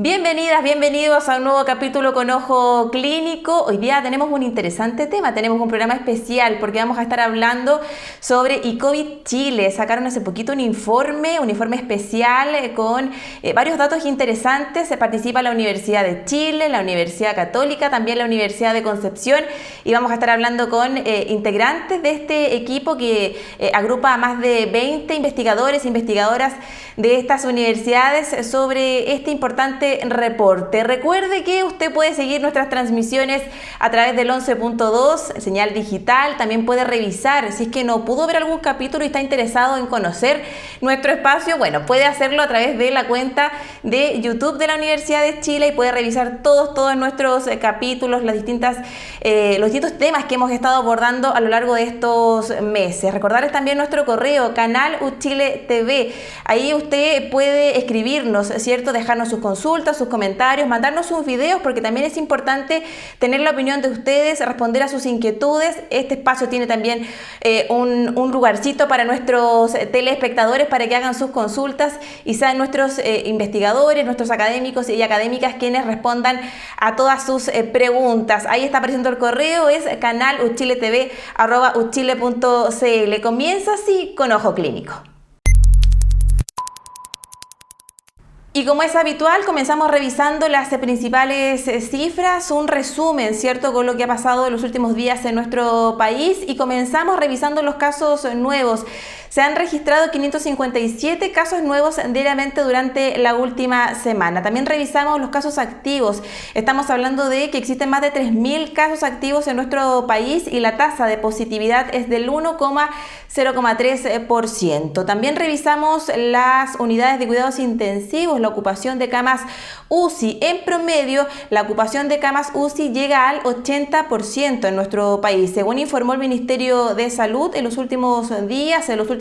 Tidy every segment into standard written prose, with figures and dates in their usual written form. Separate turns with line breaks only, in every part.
Bienvenidas, bienvenidos a un nuevo capítulo con Ojo Clínico. Hoy día tenemos un interesante tema, tenemos un programa especial porque vamos a estar hablando sobre ICOVID Chile. Sacaron hace poquito un informe especial con varios datos interesantes. Se participa la Universidad de Chile, la Universidad Católica, también la Universidad de Concepción, y vamos a estar hablando con integrantes de este equipo que agrupa a más de 20 investigadores e investigadoras de estas universidades sobre este importante reporte. Recuerde que usted puede seguir nuestras transmisiones a través del 11.2, señal digital. También puede revisar, si es que no pudo ver algún capítulo y está interesado en conocer nuestro espacio, bueno, puede hacerlo a través de la cuenta de YouTube de la Universidad de Chile y puede revisar todos nuestros capítulos, los distintos temas que hemos estado abordando a lo largo de estos meses. Recordarles también nuestro correo, canal Uchile TV. Ahí usted puede escribirnos, ¿cierto? Dejarnos sus consultas, sus comentarios, mandarnos sus videos, porque también es importante tener la opinión de ustedes, responder a sus inquietudes. Este espacio tiene también un lugarcito para nuestros telespectadores para que hagan sus consultas y sean nuestros investigadores, nuestros académicos y académicas quienes respondan a todas sus preguntas. Ahí está apareciendo el correo, es canaluchiletv@uchile.cl. Comienza así con Ojo Clínico. Y como es habitual, comenzamos revisando las principales cifras, un resumen, ¿cierto?, con lo que ha pasado en los últimos días en nuestro país, y comenzamos revisando los casos nuevos. Se han registrado 557 casos nuevos diariamente durante la última semana. También revisamos los casos activos. Estamos hablando de que existen más de 3.000 casos activos en nuestro país y la tasa de positividad es del 1,03%. También revisamos las unidades de cuidados intensivos, la ocupación de camas UCI. En promedio, la ocupación de camas UCI llega al 80% en nuestro país. Según informó el Ministerio de Salud en los últimos días, en los últimos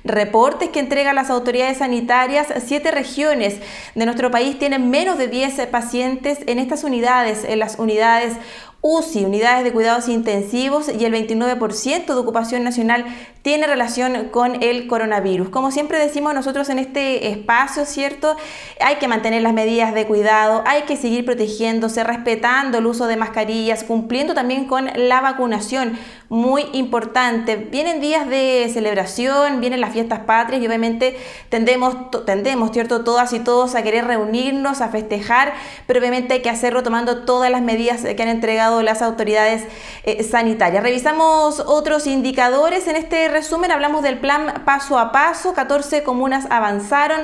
reportes que entregan las autoridades sanitarias, 7 regiones de nuestro país tienen menos de 10 pacientes en estas unidades, en las unidades UCI, unidades de cuidados intensivos, y el 29% de ocupación nacional tiene relación con el coronavirus. Como siempre decimos nosotros en este espacio, ¿cierto? Hay que mantener las medidas de cuidado, hay que seguir protegiéndose, respetando el uso de mascarillas, cumpliendo también con la vacunación, muy importante. Vienen días de celebración, vienen las fiestas patrias y obviamente tendemos, ¿cierto?, todas y todos a querer reunirnos, a festejar, pero obviamente hay que hacerlo tomando todas las medidas que han entregado las autoridades sanitarias. Revisamos otros indicadores. En este resumen hablamos del plan paso a paso. 14 comunas avanzaron,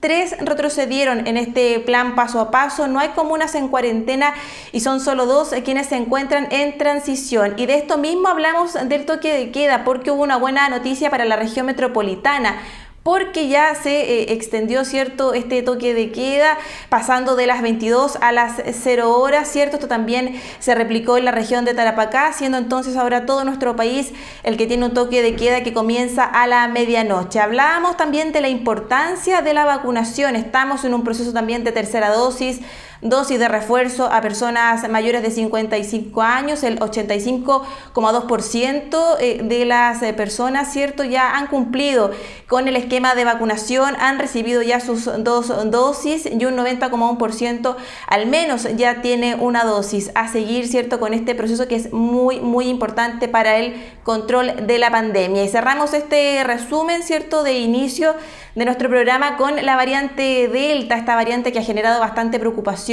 3 retrocedieron en este plan paso a paso. No hay comunas en cuarentena y son solo 2 quienes se encuentran en transición. Y de esto mismo hablamos del toque de queda, porque hubo una buena noticia para la región metropolitana, porque ya se extendió, ¿cierto?, este toque de queda, pasando de las 22 a las 0 horas, ¿cierto? Esto también se replicó en la región de Tarapacá, siendo entonces ahora todo nuestro país el que tiene un toque de queda que comienza a la medianoche. Hablábamos también de la importancia de la vacunación. Estamos en un proceso también de tercera dosis de refuerzo a personas mayores de 55 años. El 85,2% de las personas, ¿cierto?, ya han cumplido con el esquema de vacunación, han recibido ya sus 2 dosis y un 90,1% al menos ya tiene una dosis. A seguir, ¿cierto?, con este proceso que es muy importante para el control de la pandemia. Y cerramos este resumen, ¿cierto?, de inicio de nuestro programa con la variante Delta, esta variante que ha generado bastante preocupación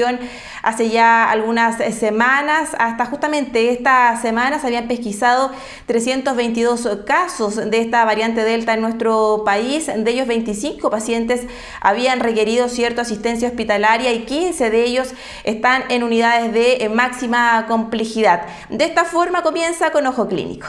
hace ya algunas semanas. Hasta justamente esta semana se habían pesquisado 322 casos de esta variante Delta en nuestro país. De ellos, 25 pacientes habían requerido cierta asistencia hospitalaria y 15 de ellos están en unidades de máxima complejidad. De esta forma comienza con Ojo Clínico.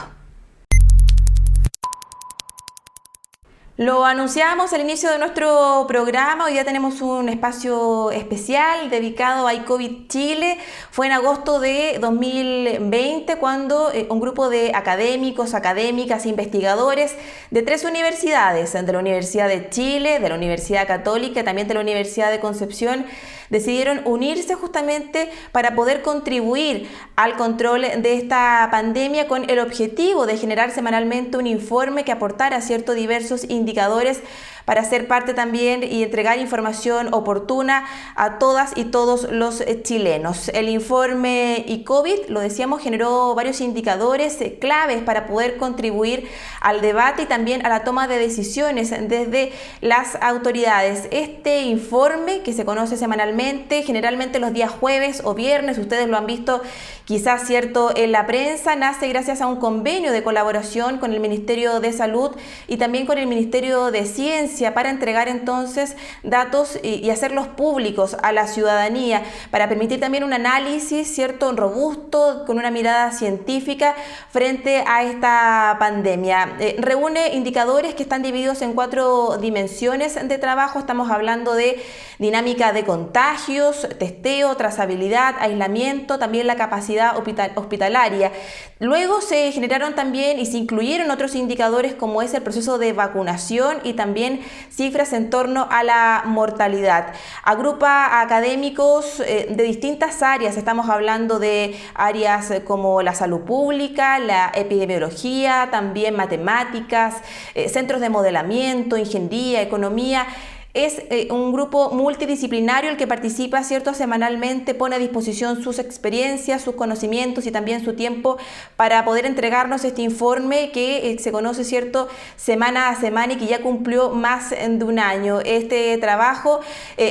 Lo anunciamos al inicio de nuestro programa. Hoy día tenemos un espacio especial dedicado a ICOVID Chile. Fue en agosto de 2020 cuando un grupo de académicos, académicas, investigadores de 3 universidades, de la Universidad de Chile, de la Universidad Católica y también de la Universidad de Concepción, decidieron unirse justamente para poder contribuir al control de esta pandemia con el objetivo de generar semanalmente un informe que aportara diversos indicadores para ser parte también y entregar información oportuna a todas y todos los chilenos. El informe ICOVID, lo decíamos, generó varios indicadores claves para poder contribuir al debate y también a la toma de decisiones desde las autoridades. Este informe, que se conoce semanalmente, generalmente los días jueves o viernes, ustedes lo han visto quizás, cierto, en la prensa, nace gracias a un convenio de colaboración con el Ministerio de Salud y también con el Ministerio de Ciencia para entregar entonces datos y hacerlos públicos a la ciudadanía, para permitir también un análisis, cierto, robusto, con una mirada científica frente a esta pandemia. Reúne indicadores que están divididos en 4 dimensiones de trabajo. Estamos hablando de dinámica de contagios, testeo, trazabilidad, aislamiento, también la capacidad hospitalaria. Luego se generaron también y se incluyeron otros indicadores como es el proceso de vacunación y también cifras en torno a la mortalidad. Agrupa a académicos de distintas áreas, estamos hablando de áreas como la salud pública, la epidemiología, también matemáticas, centros de modelamiento, ingeniería, economía. Es un grupo multidisciplinario el que participa, ¿cierto?, semanalmente, pone a disposición sus experiencias, sus conocimientos y también su tiempo para poder entregarnos este informe que se conoce, ¿cierto?, semana a semana y que ya cumplió más de un año. Este trabajo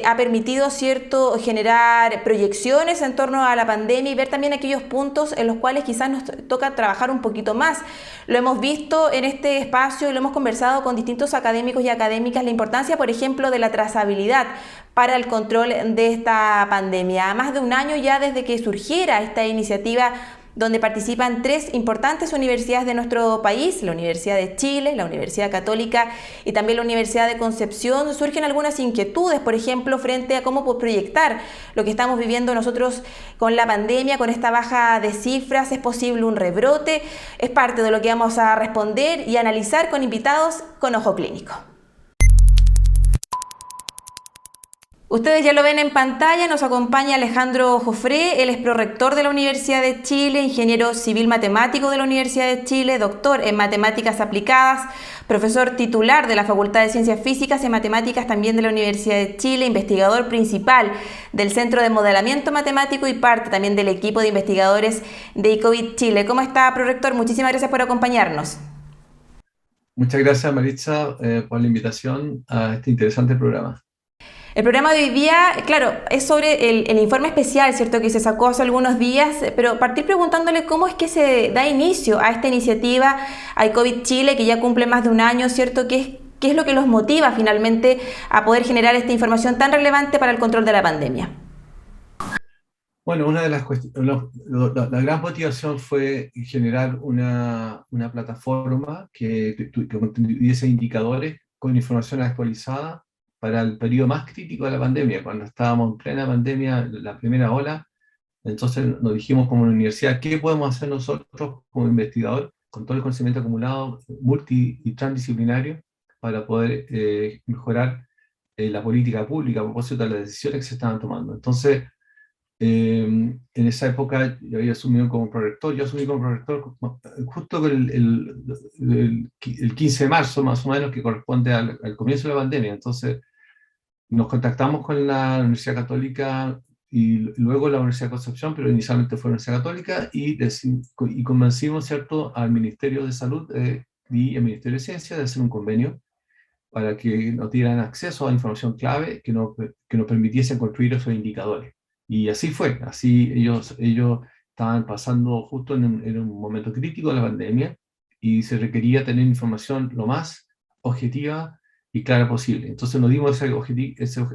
ha permitido, ¿cierto?, generar proyecciones en torno a la pandemia y ver también aquellos puntos en los cuales quizás nos toca trabajar un poquito más. Lo hemos visto en este espacio y lo hemos conversado con distintos académicos y académicas, la importancia, por ejemplo, de la trazabilidad para el control de esta pandemia. A más de un año ya desde que surgiera esta iniciativa, donde participan 3 importantes universidades de nuestro país, la Universidad de Chile, la Universidad Católica y también la Universidad de Concepción, surgen algunas inquietudes, por ejemplo, frente a cómo proyectar lo que estamos viviendo nosotros con la pandemia, con esta baja de cifras. ¿Es posible un rebrote? Es parte de lo que vamos a responder y analizar con invitados con ojo clínico. Ustedes ya lo ven en pantalla, nos acompaña Alejandro Jofré, él es prorector de la Universidad de Chile, ingeniero civil matemático de la Universidad de Chile, doctor en matemáticas aplicadas, profesor titular de la Facultad de Ciencias Físicas y Matemáticas también de la Universidad de Chile, investigador principal del Centro de Modelamiento Matemático y parte también del equipo de investigadores de ICOVID Chile. ¿Cómo está, prorector? Muchísimas gracias por acompañarnos.
Muchas gracias, Maritza, por la invitación a este interesante programa.
El programa de hoy día, claro, es sobre el informe especial, ¿cierto?, que se sacó hace algunos días, pero partir preguntándole cómo es que se da inicio a esta iniciativa, a ICOVID Chile, que ya cumple más de un año, ¿cierto?, ¿Qué es lo que los motiva finalmente a poder generar esta información tan relevante para el control de la pandemia?
Bueno, una de las cuestiones, la gran motivación fue generar una plataforma que tuviese indicadores con información actualizada para el periodo más crítico de la pandemia, cuando estábamos en plena pandemia, la primera ola. Entonces nos dijimos como universidad, ¿qué podemos hacer nosotros como investigador con todo el conocimiento acumulado multi y transdisciplinario para poder mejorar la política pública a propósito de las decisiones que se estaban tomando? Entonces, en esa época yo había asumido como prorector, justo con el 15 de marzo, más o menos, que corresponde al comienzo de la pandemia. Entonces nos contactamos con la Universidad Católica y luego la Universidad de Concepción, pero inicialmente fue la Universidad Católica, y convencimos, ¿cierto?, al Ministerio de Salud y al Ministerio de Ciencia de hacer un convenio para que nos dieran acceso a información clave que nos permitiesen construir esos indicadores. Y así fue, así ellos estaban pasando justo en un momento crítico de la pandemia y se requería tener información lo más objetiva y clara posible. Entonces nos dimos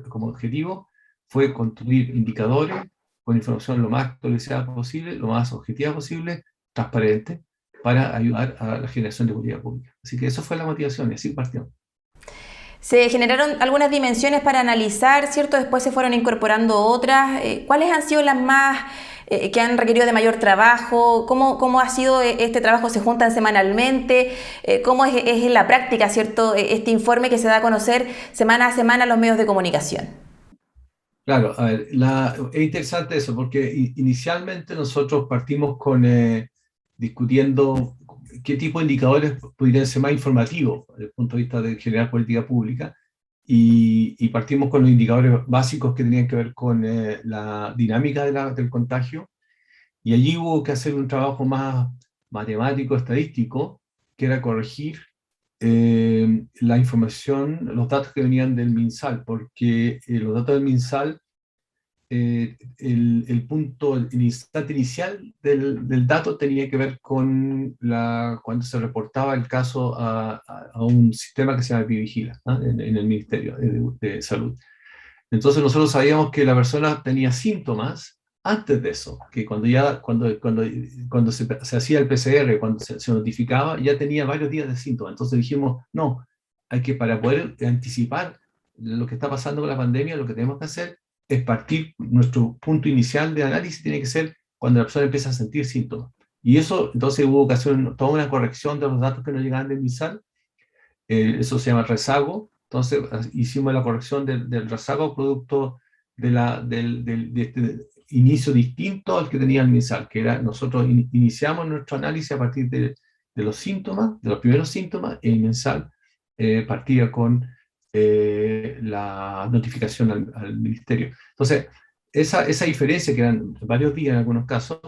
como objetivo fue construir indicadores con información lo más actualizada posible, lo más objetiva posible, transparente, para ayudar a la generación de política pública. Así que eso fue la motivación y así partió.
Se generaron algunas dimensiones para analizar, ¿cierto? Después se fueron incorporando otras. ¿Cuáles han sido las más que han requerido de mayor trabajo? ¿Cómo ha sido este trabajo? ¿Se juntan semanalmente? ¿Cómo es en la práctica, ¿cierto?, este informe que se da a conocer semana a semana a los medios de comunicación?
Claro, a ver, es interesante eso, porque inicialmente nosotros partimos discutiendo qué tipo de indicadores podrían ser más informativos desde el punto de vista de generar política pública, y partimos con los indicadores básicos que tenían que ver con la dinámica del contagio, y allí hubo que hacer un trabajo más matemático, estadístico, que era corregir la información, los datos que venían del MinSal, porque los datos del MinSal, el instante inicial del dato tenía que ver con cuando se reportaba el caso a un sistema que se llama Epivigila, ¿no? En el Ministerio de Salud. Entonces nosotros sabíamos que la persona tenía síntomas antes de eso, que cuando se hacía el PCR, cuando se notificaba, ya tenía varios días de síntomas. Entonces dijimos, no, para poder anticipar lo que está pasando con la pandemia, lo que tenemos que hacer es partir, nuestro punto inicial de análisis tiene que ser cuando la persona empieza a sentir síntomas. Y eso, entonces hubo que hacer toda una corrección de los datos que nos llegaban del MinSal, eso se llama rezago. Entonces hicimos la corrección del rezago producto de este inicio distinto al que tenía el MinSal, que era nosotros iniciamos nuestro análisis a partir de los síntomas, de los primeros síntomas, y el MinSal partía con la notificación al ministerio. Entonces, esa diferencia, que eran varios días en algunos casos,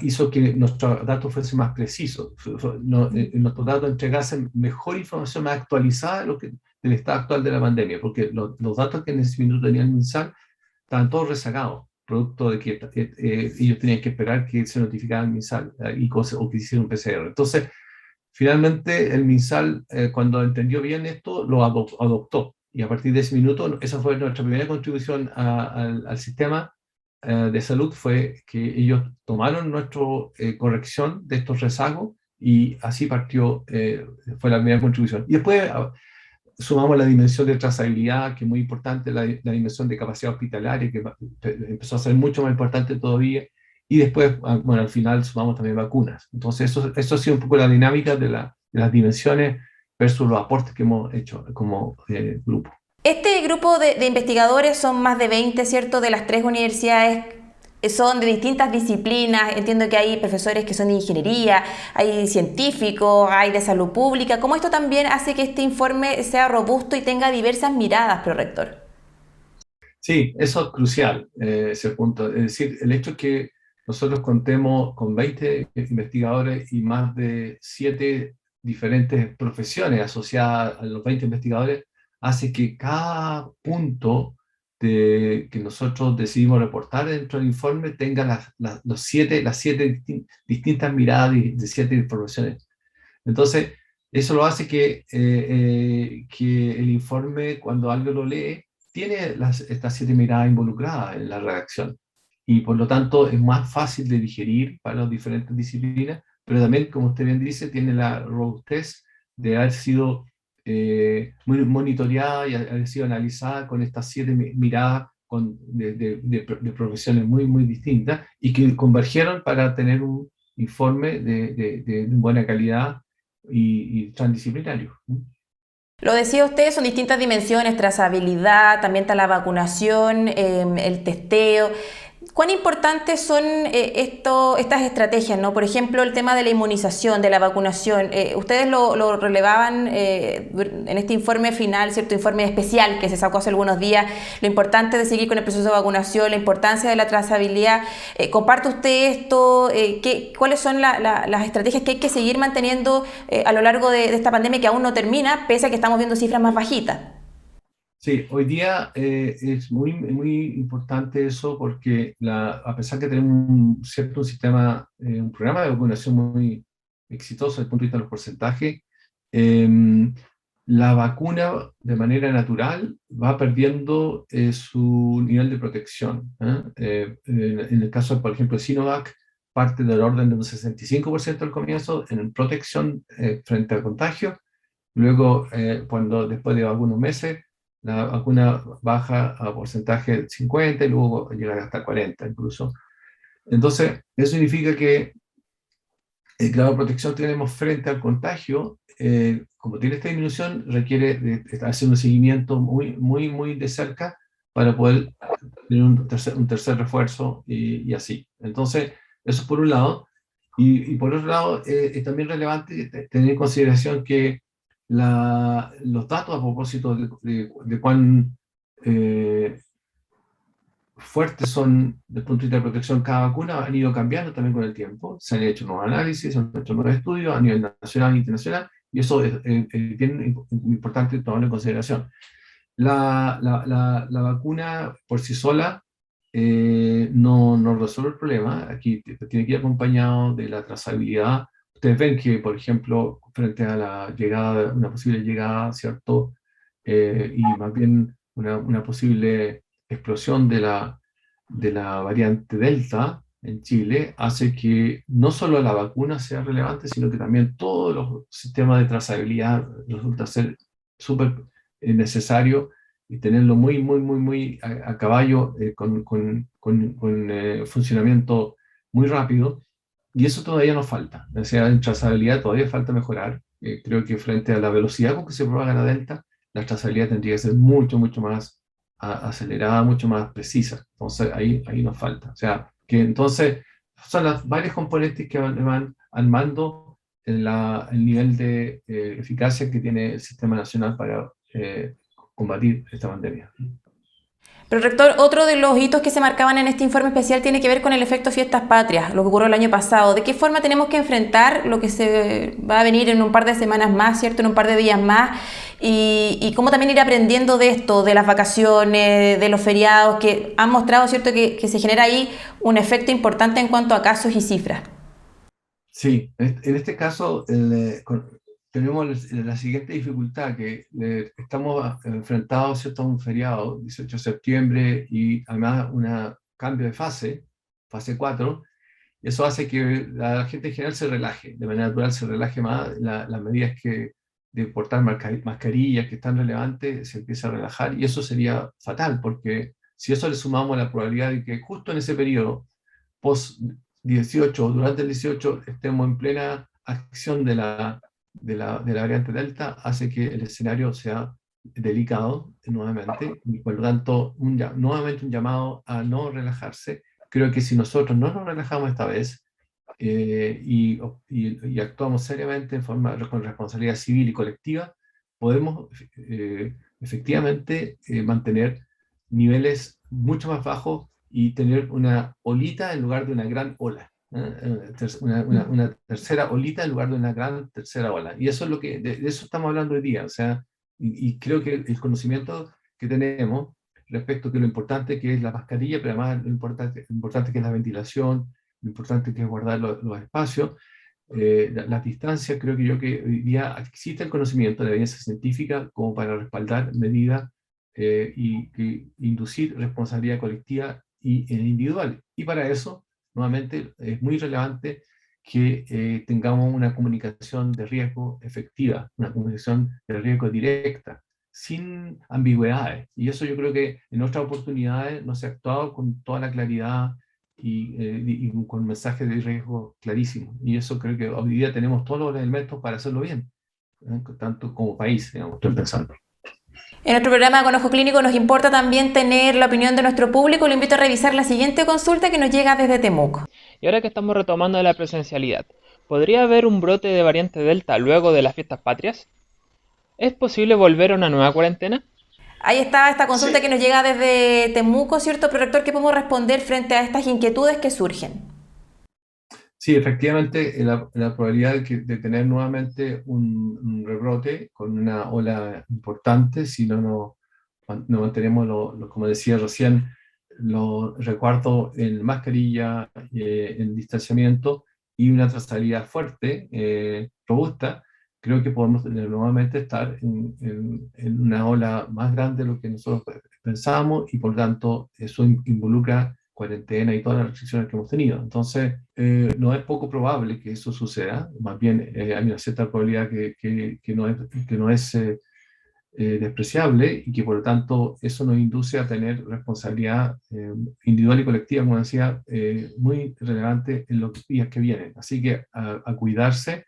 hizo que nuestros datos fuesen más precisos, nuestros datos entregasen mejor información, más actualizada del estado actual de la pandemia, porque los datos que en ese minuto tenía el MinSal estaban todos rezagados, producto de que ellos tenían que esperar que se notificara el MinSal o que hicieran un PCR. Entonces, finalmente el MinSal, cuando entendió bien esto, lo adoptó, y a partir de ese minuto, esa fue nuestra primera contribución al sistema de salud, fue que ellos tomaron nuestra corrección de estos rezagos, y así partió, fue la primera contribución. Y después sumamos la dimensión de trazabilidad, que es muy importante, la dimensión de capacidad hospitalaria, que empezó a ser mucho más importante todavía, y después, bueno, al final sumamos también vacunas. Entonces eso ha sido un poco la dinámica de las dimensiones versus los aportes que hemos hecho como grupo.
Este grupo de investigadores son más de 20, ¿cierto? De las 3 universidades, son de distintas disciplinas. Entiendo que hay profesores que son de ingeniería, hay científicos, hay de salud pública. ¿Cómo esto también hace que este informe sea robusto y tenga diversas miradas, prorector?
Sí, eso es crucial, ese punto. Es decir, el hecho que nosotros contemos con 20 investigadores y más de 7 diferentes profesiones asociadas a los 20 investigadores hace que cada punto que nosotros decidimos reportar dentro del informe tenga las 7 distintas miradas de 7 profesiones. Entonces, eso lo hace que el informe, cuando alguien lo lee, tiene estas 7 miradas involucradas en la redacción, y por lo tanto es más fácil de digerir para las diferentes disciplinas, pero también, como usted bien dice, tiene la robustez de haber sido muy monitoreada y haber sido analizada con estas 7 miradas de profesiones muy, muy distintas, y que convergieron para tener un informe de buena calidad y transdisciplinario.
Lo decía usted, son distintas dimensiones: trazabilidad, también está la vacunación, el testeo. ¿Cuán importantes son estas estrategias, ¿no? Por ejemplo, el tema de la inmunización, de la vacunación. Ustedes lo relevaban en este informe final, cierto informe especial que se sacó hace algunos días, lo importante de seguir con el proceso de vacunación, la importancia de la trazabilidad. ¿Comparte usted esto? ¿Cuáles son las estrategias que hay que seguir manteniendo a lo largo de esta pandemia, que aún no termina, pese a que estamos viendo cifras más bajitas?
Sí, hoy día es muy, muy importante eso, porque a pesar que tenemos un sistema, un programa de vacunación muy exitoso desde el punto de vista de los porcentajes, la vacuna de manera natural va perdiendo su nivel de protección. En el caso, por ejemplo, de Sinovac, parte del orden de un 65% al comienzo en protección frente al contagio. Luego, después de algunos meses, la vacuna baja a porcentaje 50 y luego llega hasta 40 incluso. Entonces, eso significa que el grado de protección que tenemos frente al contagio, como tiene esta disminución, requiere de hacer un seguimiento muy, muy, muy de cerca para poder tener un tercer refuerzo y así. Entonces, eso por un lado. Y por otro lado, es también relevante tener en consideración que los datos a propósito de cuán fuertes son desde el punto de vista de protección cada vacuna han ido cambiando también con el tiempo. Se han hecho nuevos análisis, se han hecho nuevos estudios a nivel nacional e internacional, y eso es bien importante tomarlo en consideración. La vacuna por sí sola no resuelve el problema. Aquí tiene que ir acompañado de la trazabilidad. Ustedes ven que, por ejemplo, frente a la llegada, una posible llegada, ¿cierto? Y más bien una posible explosión de la variante Delta en Chile, hace que no solo la vacuna sea relevante, sino que también todos los sistemas de trazabilidad resulta ser súper necesario, y tenerlo muy a caballo, con funcionamiento muy rápido, y eso todavía nos falta. O sea, en trazabilidad todavía falta mejorar. Creo que frente a la velocidad con que se propaga la Delta, la trazabilidad tendría que ser mucho más acelerada, mucho más precisa. Entonces ahí nos falta. O sea, que entonces son las varios componentes que van armando el nivel de eficacia que tiene el Sistema Nacional para combatir esta pandemia.
Pero rector, otro de los hitos que se marcaban en este informe especial tiene que ver con el efecto fiestas patrias, lo que ocurrió el año pasado. ¿De qué forma tenemos que enfrentar lo que se va a venir en un par de semanas más, ¿cierto? En un par de días más, y cómo también ir aprendiendo de esto, de las vacaciones, de los feriados, que han mostrado, ¿cierto?, que se genera ahí un efecto importante en cuanto a casos y cifras.
Sí, en este caso tenemos la siguiente dificultad, que estamos enfrentados, ¿cierto?, a un feriado, 18 de septiembre, y además un cambio de fase 4. Eso hace que la gente en general se relaje, de manera natural se relaje más. Las medidas de portar mascarillas que están relevantes se empieza a relajar, y eso sería fatal, porque si eso le sumamos la probabilidad de que justo en ese periodo, post 18 o durante el 18, estemos en plena acción de la variante Delta, hace que el escenario sea delicado nuevamente, y por lo tanto nuevamente un llamado a no relajarse. Creo que si nosotros no nos relajamos esta vez, y actuamos seriamente con responsabilidad civil y colectiva, podemos efectivamente mantener niveles mucho más bajos y tener una olita en lugar de una gran ola. Una tercera olita en lugar de una gran tercera ola. Y eso es de eso estamos hablando hoy día. O sea, y creo que el conocimiento que tenemos respecto a lo importante que es la mascarilla, pero además lo importante que es la ventilación, lo importante que es guardar los espacios, las distancias. Creo que hoy día existe el conocimiento, la evidencia científica, como para respaldar medidas y inducir responsabilidad colectiva y individual. Y para eso, nuevamente, es muy relevante que tengamos una comunicación de riesgo efectiva, una comunicación de riesgo directa, sin ambigüedades. Y eso yo creo que en otras oportunidades no se ha actuado con toda la claridad y con mensajes de riesgo clarísimos. Y eso creo que hoy día tenemos todos los elementos para hacerlo bien, tanto como país, digamos, estoy pensando.
En nuestro programa Con Ojo Clínico nos importa también tener la opinión de nuestro público. Lo invito a revisar la siguiente consulta que nos llega desde Temuco.
Y ahora que estamos retomando la presencialidad, ¿podría haber un brote de variante Delta luego de las fiestas patrias? ¿Es posible volver a una nueva cuarentena?
Ahí estaba esta consulta
Sí,
que nos llega desde Temuco, ¿cierto, Prorector? ¿Qué podemos responder frente a estas inquietudes que surgen?
sí, efectivamente, la probabilidad de tener nuevamente un rebrote con una ola importante, si no mantenemos, como decía recién, los recuerdos en mascarilla, en distanciamiento y una trazabilidad fuerte, robusta. Creo que podemos nuevamente estar en una ola más grande de lo que nosotros pensábamos, y por tanto eso involucra cuarentena y todas las restricciones que hemos tenido. Entonces, no es poco probable que eso suceda. Más bien hay una cierta probabilidad que no es despreciable, y que por lo tanto eso nos induce a tener responsabilidad individual y colectiva, como decía, muy relevante en los días que vienen. Así que a cuidarse,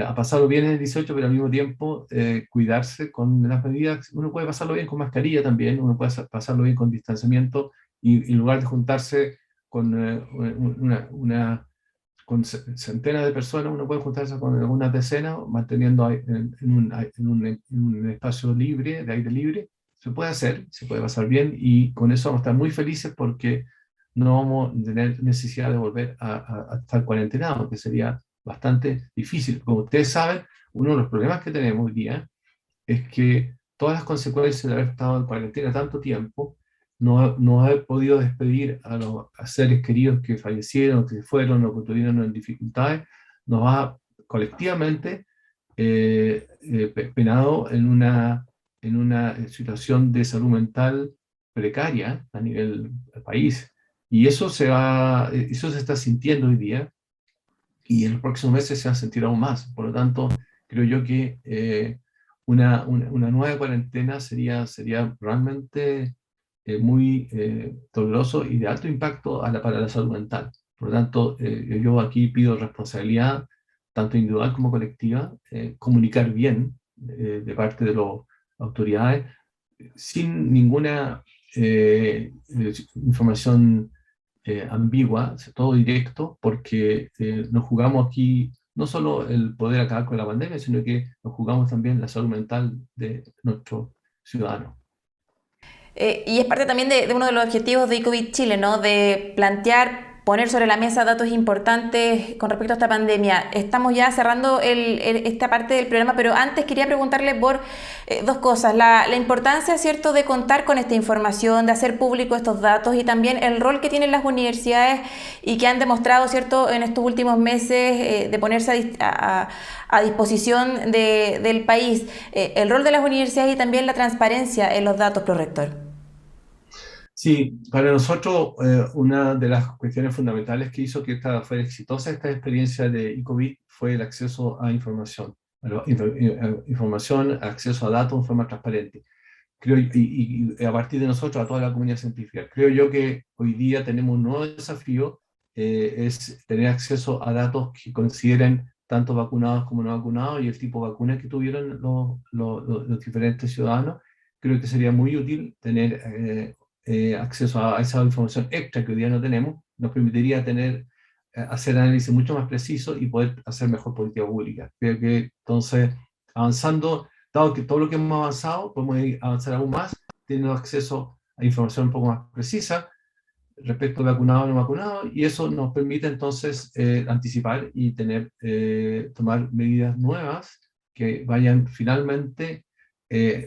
a pasarlo bien en el 18, pero al mismo tiempo cuidarse con las medidas. Uno puede pasarlo bien con mascarilla también, uno puede pasarlo bien con distanciamiento, y en lugar de juntarse con con centenas de personas, uno puede juntarse con algunas decenas, manteniendo en un espacio libre, de aire libre. Se puede hacer, se puede pasar bien, y con eso vamos a estar muy felices porque no vamos a tener necesidad de volver a estar cuarentenados, que sería bastante difícil. Como ustedes saben, uno de los problemas que tenemos hoy día es que todas las consecuencias de haber estado en cuarentena tanto tiempo, no haber podido despedir a seres queridos que fallecieron, que se fueron o que tuvieron en dificultades, nos ha colectivamente penado en una situación de salud mental precaria a nivel del país. Y eso se está sintiendo hoy día, y en los próximos meses se va a sentir aún más. Por lo tanto, creo yo que una nueva cuarentena sería realmente muy doloroso y de alto impacto para la salud mental. Por lo tanto, yo aquí pido responsabilidad, tanto individual como colectiva, comunicar bien de parte de las autoridades, sin ninguna información ambigua, todo directo, porque nos jugamos aquí no solo el poder acabar con la pandemia, sino que nos jugamos también la salud mental de nuestros ciudadanos.
Y es parte también de uno de los objetivos de ICOVID Chile, ¿no? De poner sobre la mesa datos importantes con respecto a esta pandemia. Estamos ya cerrando esta parte del programa, pero antes quería preguntarle por dos cosas. La importancia, ¿cierto?, de contar con esta información, de hacer público estos datos, y también el rol que tienen las universidades y que han demostrado, ¿cierto?, en estos últimos meses de ponerse a disposición del país. El rol de las universidades y también la transparencia en los datos, prorector.
Sí, para nosotros una de las cuestiones fundamentales que hizo que fuera exitosa esta experiencia de ICOVID fue el acceso a información, acceso a datos de forma transparente. Creo, y a partir de nosotros, a toda la comunidad científica. Creo yo que hoy día tenemos un nuevo desafío, es tener acceso a datos que consideren tanto vacunados como no vacunados y el tipo de vacuna que tuvieron los diferentes ciudadanos. Creo que sería muy útil tener acceso a esa información extra que hoy día no tenemos. Nos permitiría hacer análisis mucho más precisos y poder hacer mejor política pública. Creo que entonces, avanzando, dado que todo lo que hemos avanzado, podemos avanzar aún más, teniendo acceso a información un poco más precisa respecto de vacunado o no vacunado, y eso nos permite entonces anticipar y tomar medidas nuevas que vayan finalmente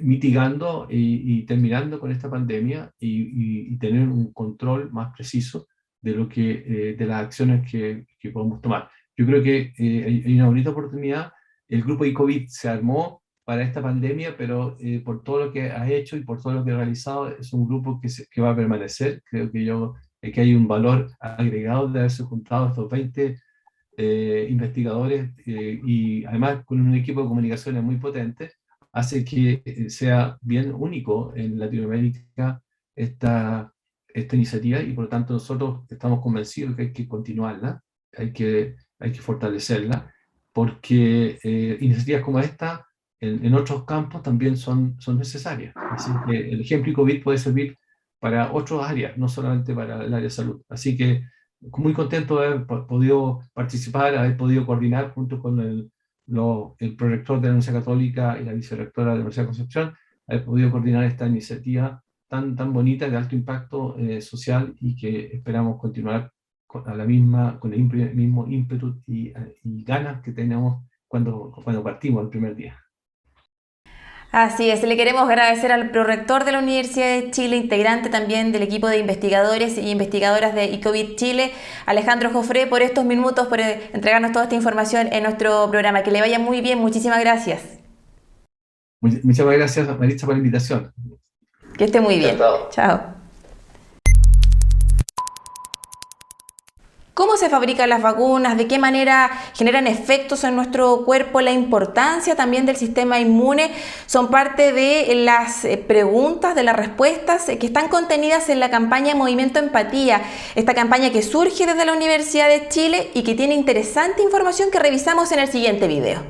mitigando y terminando con esta pandemia y tener un control más preciso de las acciones que podemos tomar. Yo creo que hay una bonita oportunidad. El grupo ICOVID se armó para esta pandemia, pero por todo lo que ha hecho y por todo lo que ha realizado, es un grupo que va a permanecer. Creo que hay un valor agregado de haberse juntado estos 20 investigadores y además con un equipo de comunicaciones muy potente, hace que sea bien único en Latinoamérica esta iniciativa, y por lo tanto nosotros estamos convencidos que hay que continuarla, hay que fortalecerla, porque iniciativas como esta en otros campos también son necesarias. Así que el ejemplo ICOVID puede servir para otras áreas, no solamente para el área de salud. Así que muy contento de haber podido participar, haber podido coordinar junto con el prorector de la Universidad Católica y la vicerrectora de la Universidad de Concepción, haber podido coordinar esta iniciativa tan bonita, de alto impacto social, y que esperamos continuar con el mismo ímpetu y ganas que tenemos cuando partimos el primer día.
Así es, le queremos agradecer al prorector de la Universidad de Chile, integrante también del equipo de investigadores y investigadoras de ICOVID Chile, Alejandro Jofré, por estos minutos, por entregarnos toda esta información en nuestro programa. Que le vaya muy bien, muchísimas gracias.
Muchas gracias, Maritza, por la invitación.
Que esté muy bien. Chao. ¿Cómo se fabrican las vacunas? ¿De qué manera generan efectos en nuestro cuerpo? La importancia también del sistema inmune son parte de las preguntas, de las respuestas que están contenidas en la campaña Movimiento Empatía, esta campaña que surge desde la Universidad de Chile y que tiene interesante información que revisamos en el siguiente video.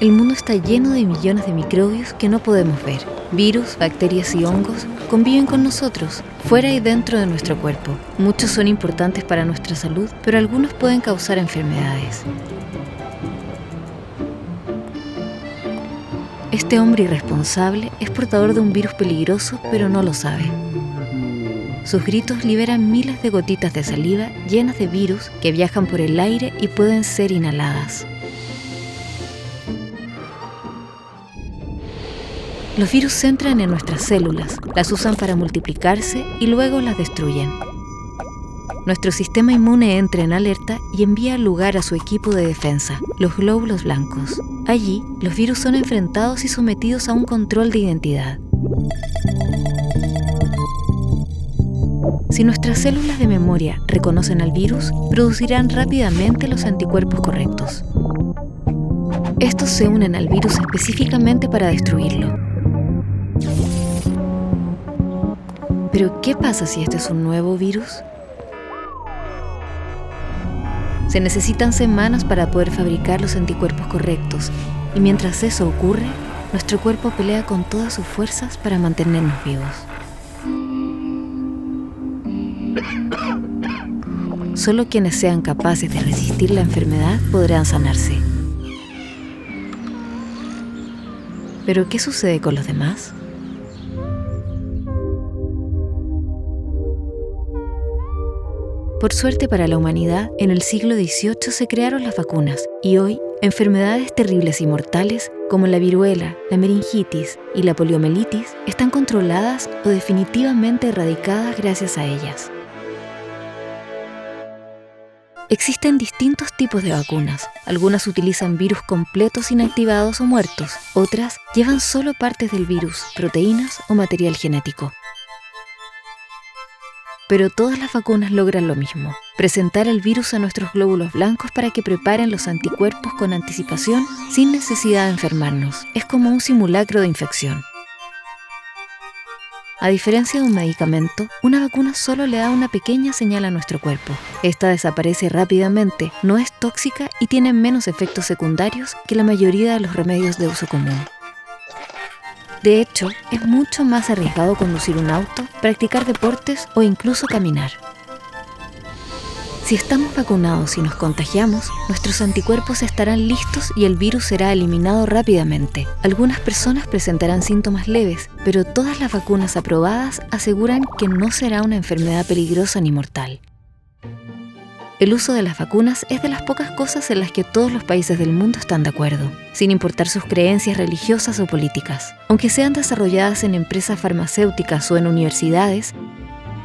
El mundo está lleno de millones de microbios que no podemos ver. Virus, bacterias y hongos conviven con nosotros, fuera y dentro de nuestro cuerpo. Muchos son importantes para nuestra salud, pero algunos pueden causar enfermedades. Este hombre irresponsable es portador de un virus peligroso, pero no lo sabe. Sus gritos liberan miles de gotitas de saliva llenas de virus que viajan por el aire y pueden ser inhaladas. Los virus entran en nuestras células, las usan para multiplicarse y luego las destruyen. Nuestro sistema inmune entra en alerta y envía al lugar a su equipo de defensa, los glóbulos blancos. Allí, los virus son enfrentados y sometidos a un control de identidad. Si nuestras células de memoria reconocen al virus, producirán rápidamente los anticuerpos correctos. Estos se unen al virus específicamente para destruirlo. Pero, ¿qué pasa si este es un nuevo virus? Se necesitan semanas para poder fabricar los anticuerpos correctos, y mientras eso ocurre, nuestro cuerpo pelea con todas sus fuerzas para mantenernos vivos. Solo quienes sean capaces de resistir la enfermedad podrán sanarse. ¿Pero qué sucede con los demás? Por suerte para la humanidad, en el siglo XVIII se crearon las vacunas y hoy, enfermedades terribles y mortales como la viruela, la meningitis y la poliomielitis están controladas o definitivamente erradicadas gracias a ellas. Existen distintos tipos de vacunas. Algunas utilizan virus completos inactivados o muertos, otras llevan solo partes del virus, proteínas o material genético. Pero todas las vacunas logran lo mismo: presentar el virus a nuestros glóbulos blancos para que preparen los anticuerpos con anticipación sin necesidad de enfermarnos. Es como un simulacro de infección. A diferencia de un medicamento, una vacuna solo le da una pequeña señal a nuestro cuerpo. Esta desaparece rápidamente, no es tóxica y tiene menos efectos secundarios que la mayoría de los remedios de uso común. De hecho, es mucho más arriesgado conducir un auto, practicar deportes o incluso caminar. Si estamos vacunados y nos contagiamos, nuestros anticuerpos estarán listos y el virus será eliminado rápidamente. Algunas personas presentarán síntomas leves, pero todas las vacunas aprobadas aseguran que no será una enfermedad peligrosa ni mortal. El uso de las vacunas es de las pocas cosas en las que todos los países del mundo están de acuerdo, sin importar sus creencias religiosas o políticas. Aunque sean desarrolladas en empresas farmacéuticas o en universidades,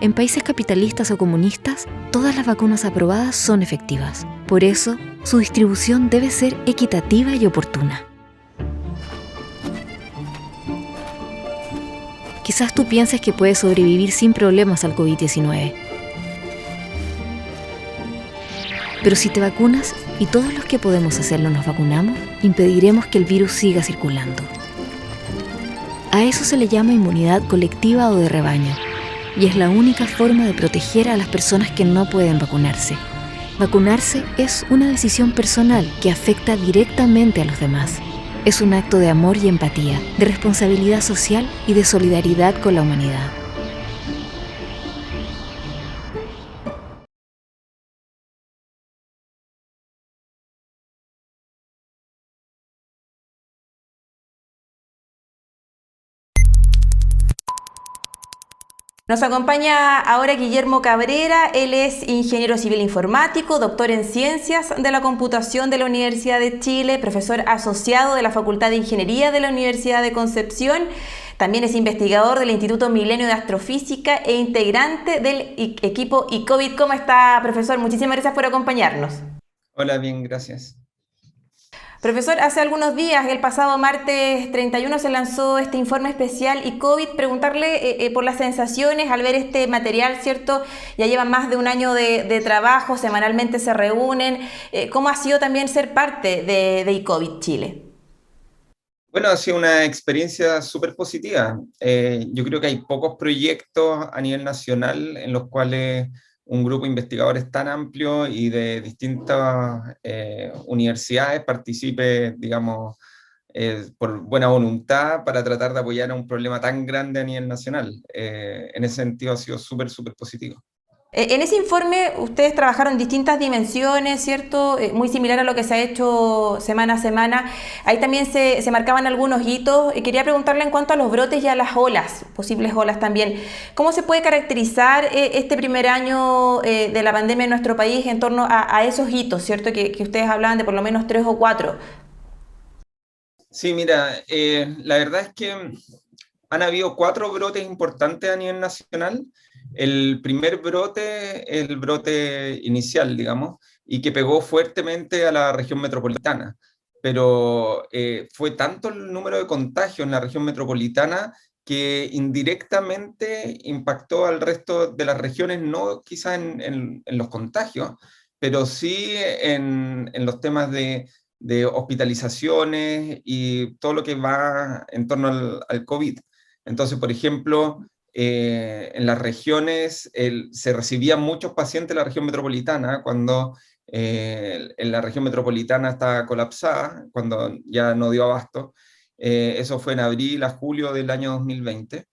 en países capitalistas o comunistas, todas las vacunas aprobadas son efectivas. Por eso, su distribución debe ser equitativa y oportuna. Quizás tú pienses que puedes sobrevivir sin problemas al COVID-19. Pero si te vacunas y todos los que podemos hacerlo nos vacunamos, impediremos que el virus siga circulando. A eso se le llama inmunidad colectiva o de rebaño, y es la única forma de proteger a las personas que no pueden vacunarse. Vacunarse es una decisión personal que afecta directamente a los demás. Es un acto de amor y empatía, de responsabilidad social y de solidaridad con la humanidad.
Nos acompaña ahora Guillermo Cabrera. Él es ingeniero civil informático, doctor en Ciencias de la Computación de la Universidad de Chile, profesor asociado de la Facultad de Ingeniería de la Universidad de Concepción. También es investigador del Instituto Milenio de Astrofísica e integrante del equipo ICOVID. ¿Cómo está, profesor? Muchísimas gracias por acompañarnos.
Hola, bien, gracias.
Profesor, hace algunos días, el pasado martes 31, se lanzó este informe especial ICOVID. Preguntarle por las sensaciones al ver este material, ¿cierto? Ya llevan más de un año de trabajo, semanalmente se reúnen. ¿Cómo ha sido también ser parte de ICOVID Chile?
Bueno, ha sido una experiencia súper positiva. Yo creo que hay pocos proyectos a nivel nacional en los cuales un grupo de investigadores tan amplio y de distintas universidades participe, digamos, por buena voluntad para tratar de apoyar a un problema tan grande a nivel nacional. En ese sentido ha sido súper, súper positivo.
En ese informe ustedes trabajaron distintas dimensiones, ¿cierto? Muy similar a lo que se ha hecho semana a semana. Ahí también se marcaban algunos hitos. Quería preguntarle en cuanto a los brotes y a las olas, posibles olas también. ¿Cómo se puede caracterizar este primer año de la pandemia en nuestro país en torno a esos hitos, ¿cierto? Que ustedes hablaban de por lo menos 3 o 4.
Sí, mira, la verdad es que han habido 4 brotes importantes a nivel nacional. El primer brote, el brote inicial, digamos, y que pegó fuertemente a la región metropolitana. Pero fue tanto el número de contagios en la región metropolitana que indirectamente impactó al resto de las regiones, no quizás en los contagios, pero sí en los temas de hospitalizaciones y todo lo que va en torno al COVID. Entonces, por ejemplo, en las regiones se recibían muchos pacientes en la región metropolitana cuando en la región metropolitana estaba colapsada, cuando ya no dio abasto. Eso fue en abril a julio del año 2020.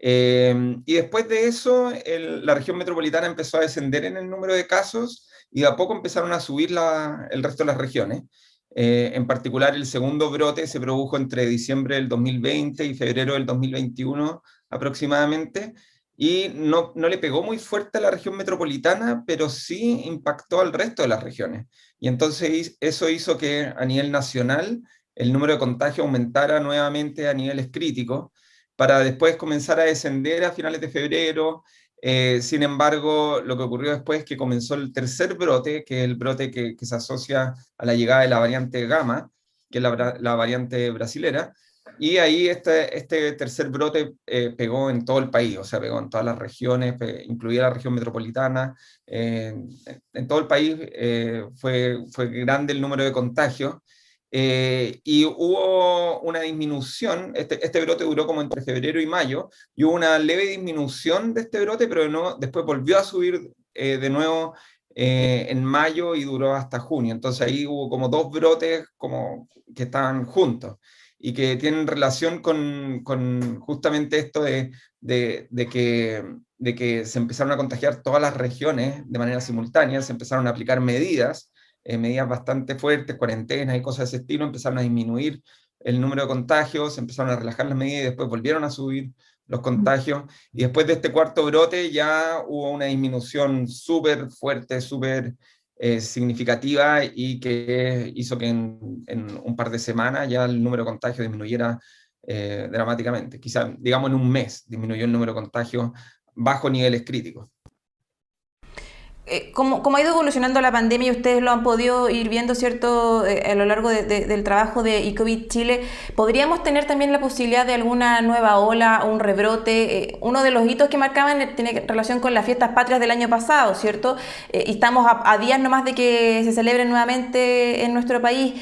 Y después de eso, la región metropolitana empezó a descender en el número de casos y de a poco empezaron a subir el resto de las regiones. En particular, el segundo brote se produjo entre diciembre del 2020 y febrero del 2021 aproximadamente, y no le pegó muy fuerte a la región metropolitana, pero sí impactó al resto de las regiones. Y entonces eso hizo que a nivel nacional el número de contagios aumentara nuevamente a niveles críticos, para después comenzar a descender a finales de febrero. Sin embargo, lo que ocurrió después es que comenzó el tercer brote, que es el brote que se asocia a la llegada de la variante Gamma, que es la variante brasilera, y ahí este tercer brote pegó en todo el país, o sea, pegó en todas las regiones, incluida la región metropolitana. En todo el país fue grande el número de contagios. Y hubo una disminución, este brote duró como entre febrero y mayo, y hubo una leve disminución de este brote, pero después volvió a subir de nuevo en mayo y duró hasta junio. Entonces ahí hubo como 2 brotes como que estaban juntos y que tienen relación con justamente esto de que se empezaron a contagiar todas las regiones de manera simultánea, se empezaron a aplicar medidas bastante fuertes, cuarentenas y cosas de ese estilo, empezaron a disminuir el número de contagios, empezaron a relajar las medidas y después volvieron a subir los contagios. Y después de este cuarto brote ya hubo una disminución súper fuerte, súper significativa, y que hizo que en un par de semanas ya el número de contagios disminuyera dramáticamente. Quizá, digamos, en un mes disminuyó el número de contagios bajo niveles críticos.
¿Cómo ha ido evolucionando la pandemia y ustedes lo han podido ir viendo, ¿cierto? A lo largo del trabajo de ICOVID Chile, ¿podríamos tener también la posibilidad de alguna nueva ola o un rebrote? Uno de los hitos que marcaban tiene relación con las fiestas patrias del año pasado, ¿cierto? Y estamos a días nomás de que se celebren nuevamente en nuestro país.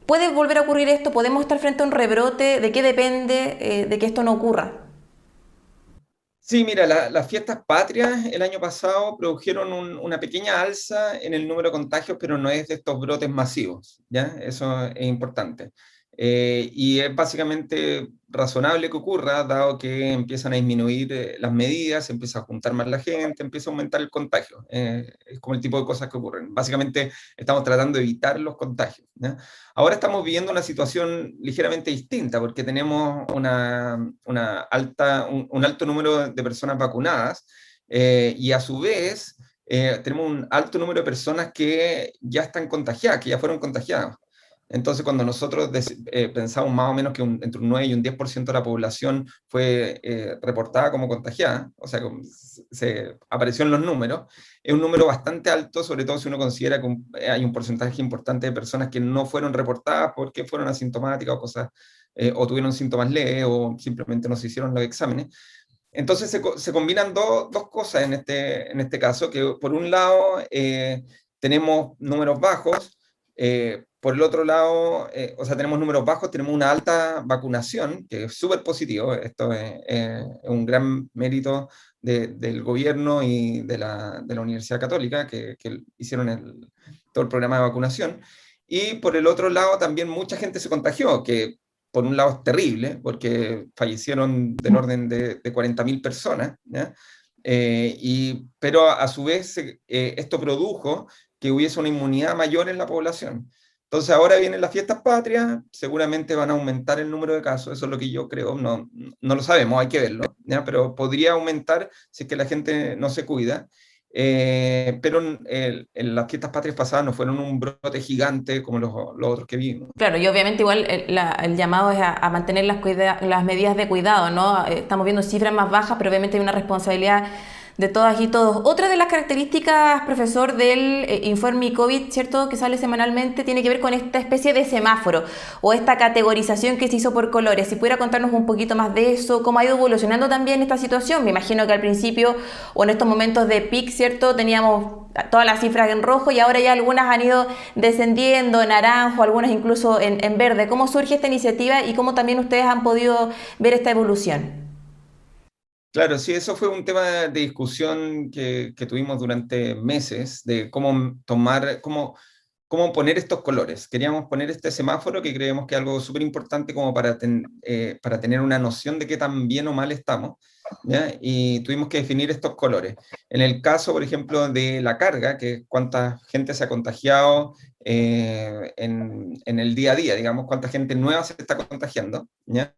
¿Puede volver a ocurrir esto? ¿Podemos estar frente a un rebrote? ¿De qué depende de que esto no ocurra?
Sí, mira, las fiestas patrias el año pasado produjeron una pequeña alza en el número de contagios, pero no es de estos brotes masivos, ¿ya? Eso es importante. Y es básicamente razonable que ocurra, dado que empiezan a disminuir las medidas, se empieza a juntar más la gente, empieza a aumentar el contagio. Es como el tipo de cosas que ocurren. Básicamente estamos tratando de evitar los contagios, ¿ya? Ahora estamos viviendo una situación ligeramente distinta, porque tenemos un alto número de personas vacunadas, y a su vez tenemos un alto número de personas que ya están contagiadas, que ya fueron contagiadas. Entonces, cuando nosotros pensamos más o menos que entre un 9 y un 10% de la población fue reportada como contagiada, o sea, se apareció en los números, es un número bastante alto, sobre todo si uno considera que hay un porcentaje importante de personas que no fueron reportadas porque fueron asintomáticas o cosas, o tuvieron síntomas leves o simplemente no se hicieron los exámenes. Entonces se combinan dos cosas en este caso, que por un lado tenemos números bajos, por el otro lado, o sea, tenemos números bajos, tenemos una alta vacunación, que es súper positivo. Esto es un gran mérito del gobierno y de la Universidad Católica, que hicieron todo el programa de vacunación. y por el otro lado también mucha gente se contagió, que por un lado es terrible, porque fallecieron del orden de 40.000 personas, ¿ya? Pero a su vez esto produjo que hubiese una inmunidad mayor en la población. Entonces ahora vienen las fiestas patrias, seguramente van a aumentar el número de casos, eso es lo que yo creo, no lo sabemos, hay que verlo, ¿ya? Pero podría aumentar si es que la gente no se cuida. Pero en las fiestas patrias pasadas no fueron un brote gigante como los otros que vimos.
Claro, y obviamente igual el llamado es a mantener las medidas de cuidado, ¿no? Estamos viendo cifras más bajas, pero obviamente hay una responsabilidad de todas y todos. Otra de las características, profesor, del informe COVID, ¿cierto?, que sale semanalmente, tiene que ver con esta especie de semáforo o esta categorización que se hizo por colores. Si pudiera contarnos un poquito más de eso, cómo ha ido evolucionando también esta situación. Me imagino que al principio o en estos momentos de pic, ¿cierto?, teníamos todas las cifras en rojo y ahora ya algunas han ido descendiendo en naranjo, algunas incluso en verde. ¿Cómo surge esta iniciativa y cómo también ustedes han podido ver esta evolución?
Claro, sí, eso fue un tema de discusión que tuvimos durante meses, de cómo poner estos colores. Queríamos poner este semáforo, que creemos que es algo súper importante como para tener una noción de qué tan bien o mal estamos, ¿ya? Y tuvimos que definir estos colores. En el caso, por ejemplo, de la carga, que es cuánta gente se ha contagiado en el día a día, digamos, cuánta gente nueva se está contagiando, ¿ya?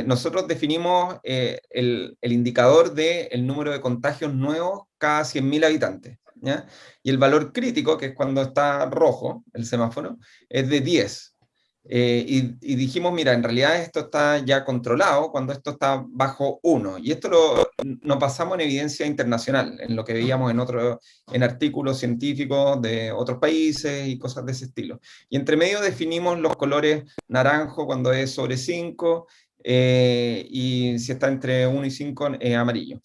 Nosotros definimos el indicador del número de contagios nuevos cada 100.000 habitantes, ¿ya? Y el valor crítico, que es cuando está rojo el semáforo, es de 10. Y dijimos, mira, en realidad esto está ya controlado cuando esto está bajo 1. Y esto lo pasamos en evidencia internacional, en lo que veíamos en artículos científicos de otros países y cosas de ese estilo. Y entre medio definimos los colores naranjo cuando es sobre 5, y si está entre 1 y 5, amarillo.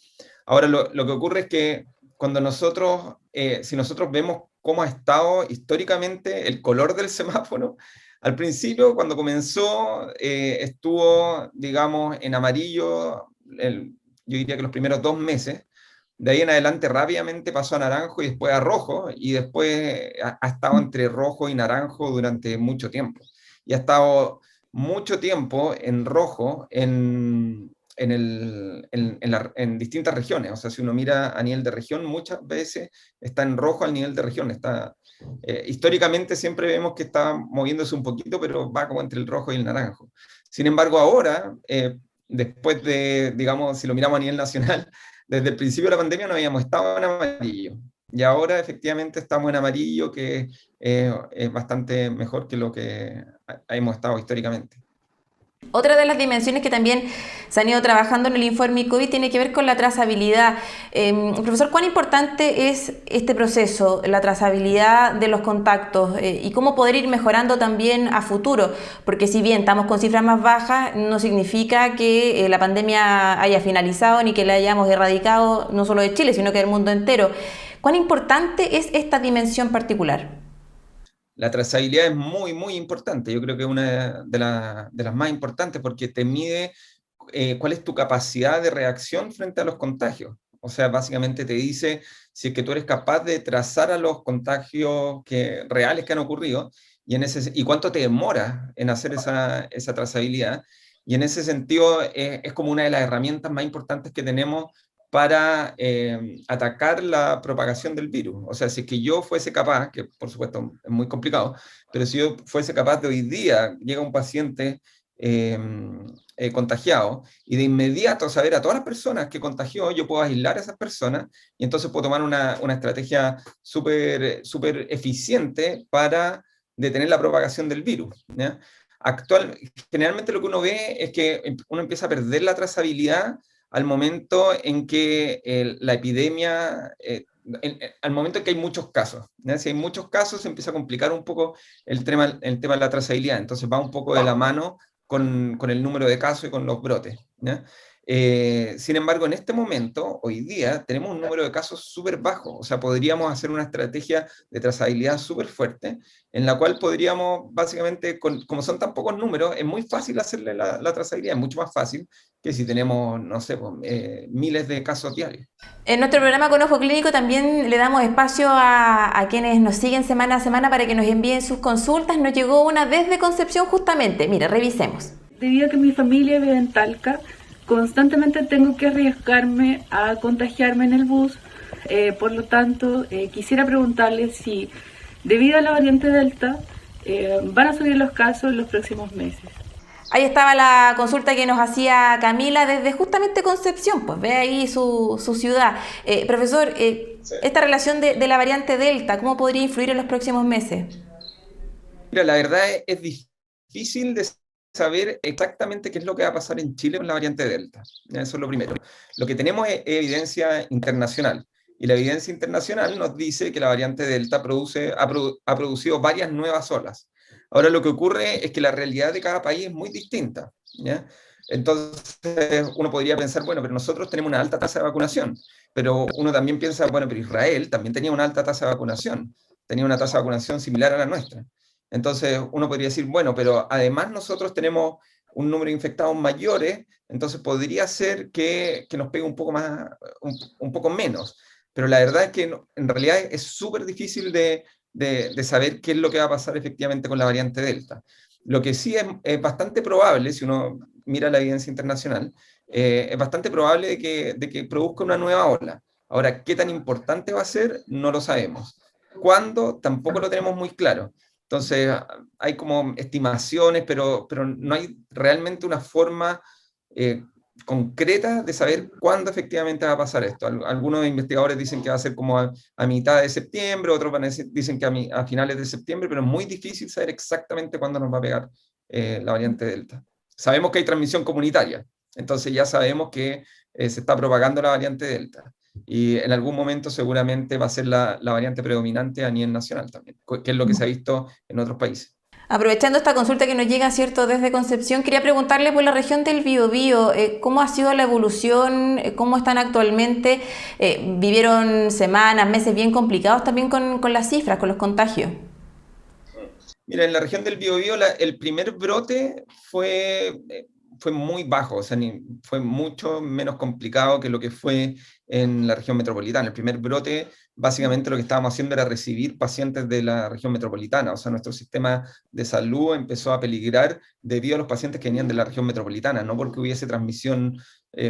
Ahora, lo que ocurre es que cuando si nosotros vemos cómo ha estado históricamente el color del semáforo, al principio, cuando comenzó, estuvo, digamos, en amarillo, yo diría que los primeros 2 meses. De ahí en adelante rápidamente pasó a naranjo y después a rojo, y después ha estado entre rojo y naranjo durante mucho tiempo. Y ha estado mucho tiempo en rojo en distintas regiones. O sea, si uno mira a nivel de región, muchas veces está en rojo al nivel de región. Históricamente siempre vemos que está moviéndose un poquito, pero va como entre el rojo y el naranjo. Sin embargo, ahora, después de, digamos, si lo miramos a nivel nacional, desde el principio de la pandemia no habíamos estado en amarillo. Y ahora efectivamente estamos en amarillo, que es bastante mejor que lo que hemos estado históricamente.
Otra de las dimensiones que también se han ido trabajando en el informe COVID tiene que ver con la trazabilidad. Profesor, ¿cuán importante es este proceso, la trazabilidad de los contactos y cómo poder ir mejorando también a futuro? Porque si bien estamos con cifras más bajas, no significa que la pandemia haya finalizado ni que la hayamos erradicado no solo de Chile, sino que del mundo entero. ¿Cuán importante es esta dimensión particular?
La trazabilidad es muy, muy importante. Yo creo que es una de las más importantes, porque te mide cuál es tu capacidad de reacción frente a los contagios. O sea, básicamente te dice si es que tú eres capaz de trazar a los contagios reales que han ocurrido y cuánto te demora en hacer esa trazabilidad. Y en ese sentido es como una de las herramientas más importantes que tenemos para atacar la propagación del virus. O sea, si es que yo fuese capaz, que por supuesto es muy complicado, pero si yo fuese capaz de hoy día, llega un paciente contagiado, y de inmediato saber a todas las personas que contagió, yo puedo aislar a esas personas, y entonces puedo tomar una estrategia súper eficiente para detener la propagación del virus, ¿ya? Generalmente lo que uno ve es que uno empieza a perder la trazabilidad al momento en que la epidemia, al momento en que hay muchos casos, ¿ya? Si hay muchos casos, se empieza a complicar un poco el tema de la trazabilidad. Entonces va un poco de la mano con el número de casos y con los brotes, ¿ya? Sin embargo, en este momento, hoy día, tenemos un número de casos súper bajo, o sea, podríamos hacer una estrategia de trazabilidad súper fuerte, en la cual podríamos, básicamente, como son tan pocos números, es muy fácil hacerle la trazabilidad, es mucho más fácil que si tenemos, no sé, pues, miles de casos diarios.
En nuestro programa Con Ojo Clínico también le damos espacio a quienes nos siguen semana a semana para que nos envíen sus consultas. Nos llegó una desde Concepción justamente. Mire, revisemos.
Debido a que mi familia vive en Talca, constantemente tengo que arriesgarme a contagiarme en el bus. Por lo tanto, quisiera preguntarle si, debido a la variante Delta, van a subir los casos en los próximos meses.
Ahí estaba la consulta que nos hacía Camila desde justamente Concepción, pues ve ahí su ciudad. Profesor,
Sí.
esta relación de la variante Delta, ¿cómo podría influir en los próximos meses?
Mira, la verdad es difícil de saber exactamente qué es lo que va a pasar en Chile con la variante Delta. Ya, eso es lo primero. Lo que tenemos es evidencia internacional. Y la evidencia internacional nos dice que la variante Delta ha producido varias nuevas olas. Ahora lo que ocurre es que la realidad de cada país es muy distinta, ¿ya? Entonces uno podría pensar, bueno, pero nosotros tenemos una alta tasa de vacunación, pero uno también piensa, bueno, pero Israel también tenía una alta tasa de vacunación, tenía una tasa de vacunación similar a la nuestra. Entonces uno podría decir, bueno, pero además nosotros tenemos un número de infectados mayores, entonces podría ser que nos pegue un poco más, un poco menos. Pero la verdad es que en realidad es súper difícil de saber qué es lo que va a pasar efectivamente con la variante Delta. Lo que sí es bastante probable, si uno mira la evidencia internacional, es bastante probable de que produzca una nueva ola. Ahora, ¿qué tan importante va a ser? No lo sabemos. ¿Cuándo? Tampoco lo tenemos muy claro. Entonces, hay como estimaciones, pero no hay realmente una forma concreta de saber cuándo efectivamente va a pasar esto. Algunos investigadores dicen que va a ser como a mitad de septiembre, otros dicen que a finales de septiembre, pero es muy difícil saber exactamente cuándo nos va a pegar la variante Delta. Sabemos que hay transmisión comunitaria, entonces ya sabemos que se está propagando la variante Delta. Y en algún momento seguramente va a ser la variante predominante a nivel nacional también, que es lo que se ha visto en otros países.
Aprovechando esta consulta que nos llega, ¿cierto?, desde Concepción, quería preguntarle por la región del Biobío, ¿cómo ha sido la evolución? ¿Cómo están actualmente? ¿Vivieron semanas, meses bien complicados también con las cifras, con los contagios?
Mira, en la región del Biobío el primer brote fue muy bajo, o sea, fue mucho menos complicado que lo que fue en la región metropolitana. El primer brote, básicamente lo que estábamos haciendo era recibir pacientes de la región metropolitana, o sea, nuestro sistema de salud empezó a peligrar debido a los pacientes que venían de la región metropolitana, no porque hubiese transmisión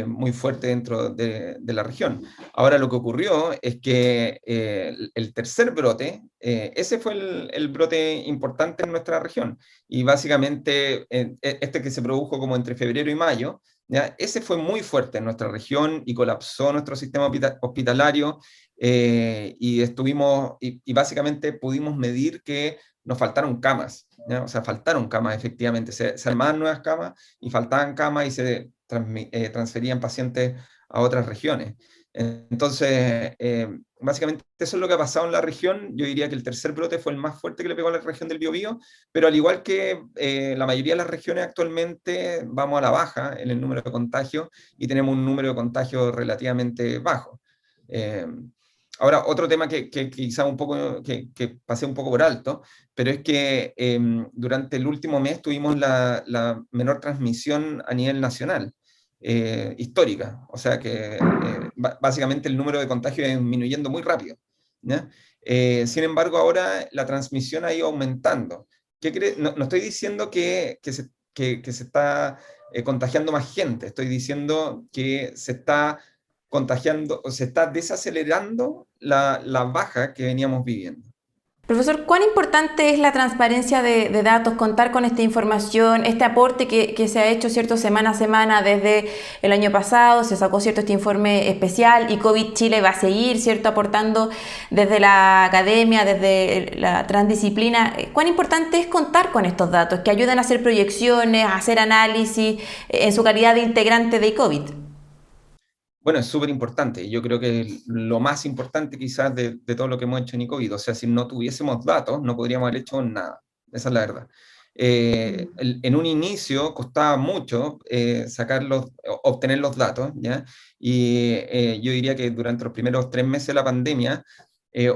muy fuerte dentro de la región. Ahora lo que ocurrió es que el tercer brote, ese fue el brote importante en nuestra región, y básicamente este que se produjo como entre febrero y mayo, ¿ya? Ese fue muy fuerte en nuestra región y colapsó nuestro sistema hospitalario, y básicamente pudimos medir que nos faltaron camas, ¿ya? O sea, faltaron camas efectivamente, se armaban nuevas camas y faltaban camas y se transferían pacientes a otras regiones. Entonces, básicamente eso es lo que ha pasado en la región. Yo diría que el tercer brote fue el más fuerte que le pegó a la región del Biobío, pero al igual que la mayoría de las regiones actualmente vamos a la baja en el número de contagios y tenemos un número de contagios relativamente bajo. Ahora, otro tema que quizá un poco, que pasé un poco por alto, pero es que durante el último mes tuvimos la menor transmisión a nivel nacional. Histórica, o sea que básicamente el número de contagios es disminuyendo muy rápido, ¿ya? Sin embargo, ahora la transmisión ha ido aumentando. No estoy diciendo que se está contagiando más gente, estoy diciendo que se está contagiando, o se está desacelerando la baja que veníamos viviendo.
Profesor, ¿cuán importante es la transparencia de datos, contar con esta información, este aporte que se ha hecho, cierto, semana a semana desde el año pasado? Se sacó, cierto, este informe especial y COVID Chile va a seguir, cierto, aportando desde la academia, desde la transdisciplina. ¿Cuán importante es contar con estos datos que ayuden a hacer proyecciones, a hacer análisis en su calidad de integrante de COVID?
Bueno, es súper importante. Yo creo que es lo más importante quizás de todo lo que hemos hecho en COVID. O sea, si no tuviésemos datos, no podríamos haber hecho nada. Esa es la verdad. En un inicio costaba mucho obtener los datos, ¿ya? Y yo diría que durante los primeros 3 meses de la pandemia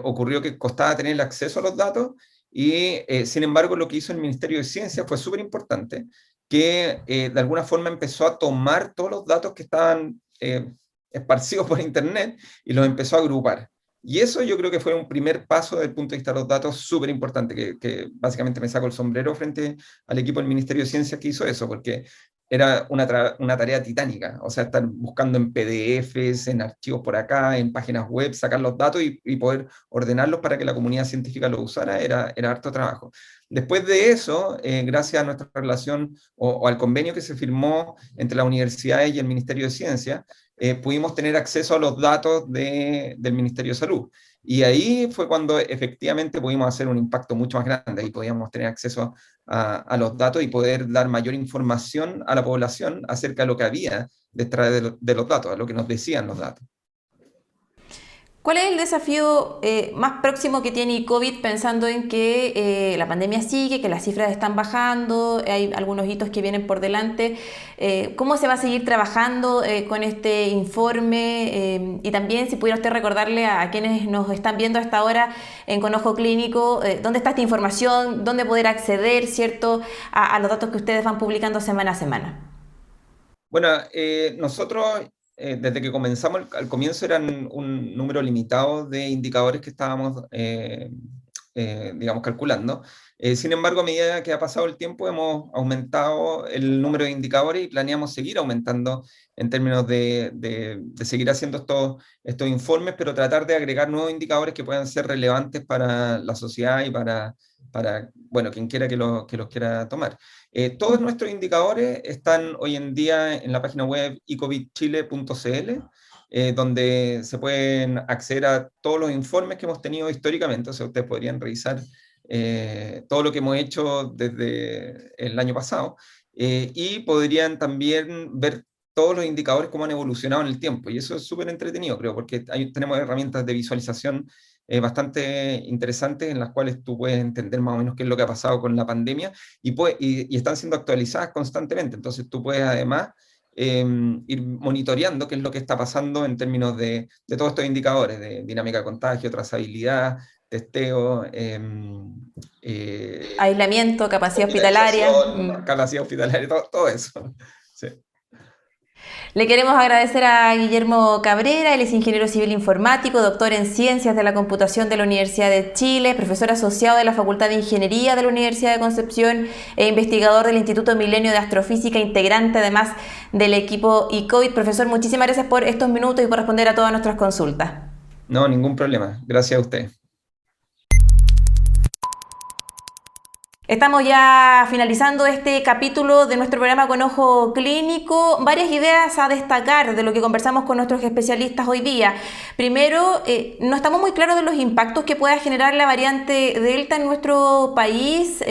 ocurrió que costaba tener el acceso a los datos y, sin embargo, lo que hizo el Ministerio de Ciencia fue súper importante, que de alguna forma empezó a tomar todos los datos que estaban esparcidos por Internet y los empezó a agrupar. Y eso yo creo que fue un primer paso desde el punto de vista de los datos súper importante, que básicamente me saco el sombrero frente al equipo del Ministerio de Ciencias que hizo eso, porque era una tarea titánica, o sea, estar buscando en PDFs, en archivos por acá, en páginas web, sacar los datos y poder ordenarlos para que la comunidad científica los usara, era harto trabajo. Después de eso, gracias a nuestra relación o al convenio que se firmó entre las universidades y el Ministerio de Ciencia, pudimos tener acceso a los datos del Ministerio de Salud. Y ahí fue cuando efectivamente pudimos hacer un impacto mucho más grande, y podíamos tener acceso a los datos y poder dar mayor información a la población acerca de lo que había detrás de los datos, a lo que nos decían los datos.
¿Cuál es el desafío más próximo que tiene ICOVID, pensando en que la pandemia sigue, que las cifras están bajando, hay algunos hitos que vienen por delante? ¿Cómo se va a seguir trabajando con este informe? Y también, si pudiera usted recordarle a quienes nos están viendo hasta ahora en Con Ojo Clínico, ¿dónde está esta información? ¿Dónde poder acceder, cierto, a los datos que ustedes van publicando semana a semana?
Bueno, nosotros... desde que comenzamos, al comienzo eran un número limitado de indicadores que estábamos, digamos, calculando. Sin embargo, a medida que ha pasado el tiempo, hemos aumentado el número de indicadores y planeamos seguir aumentando en términos de seguir haciendo estos informes, pero tratar de agregar nuevos indicadores que puedan ser relevantes para la sociedad y para bueno, quien quiera que los quiera tomar. Todos nuestros indicadores están hoy en día en la página web icovidchile.cl, donde se pueden acceder a todos los informes que hemos tenido históricamente. O sea, ustedes podrían revisar todo lo que hemos hecho desde el año pasado, y podrían también ver todos los indicadores cómo han evolucionado en el tiempo, y eso es súper entretenido, creo, porque tenemos herramientas de visualización bastante interesantes, en las cuales tú puedes entender más o menos qué es lo que ha pasado con la pandemia, y están siendo actualizadas constantemente. Entonces tú puedes además ir monitoreando qué es lo que está pasando en términos de todos estos indicadores, de dinámica de contagio, trazabilidad, testeo,
aislamiento, capacidad hospitalaria.
Capacidad hospitalaria, todo eso. Sí.
Le queremos agradecer a Guillermo Cabrera. Él es ingeniero civil informático, doctor en Ciencias de la Computación de la Universidad de Chile, profesor asociado de la Facultad de Ingeniería de la Universidad de Concepción e investigador del Instituto Milenio de Astrofísica, integrante además del equipo ICOVID. Profesor, muchísimas gracias por estos minutos y por responder a todas nuestras consultas.
No, ningún problema. Gracias a usted.
Estamos ya finalizando este capítulo de nuestro programa Con Ojo Clínico. Varias ideas a destacar de lo que conversamos con nuestros especialistas hoy día. Primero, no estamos muy claros de los impactos que pueda generar la variante Delta en nuestro país.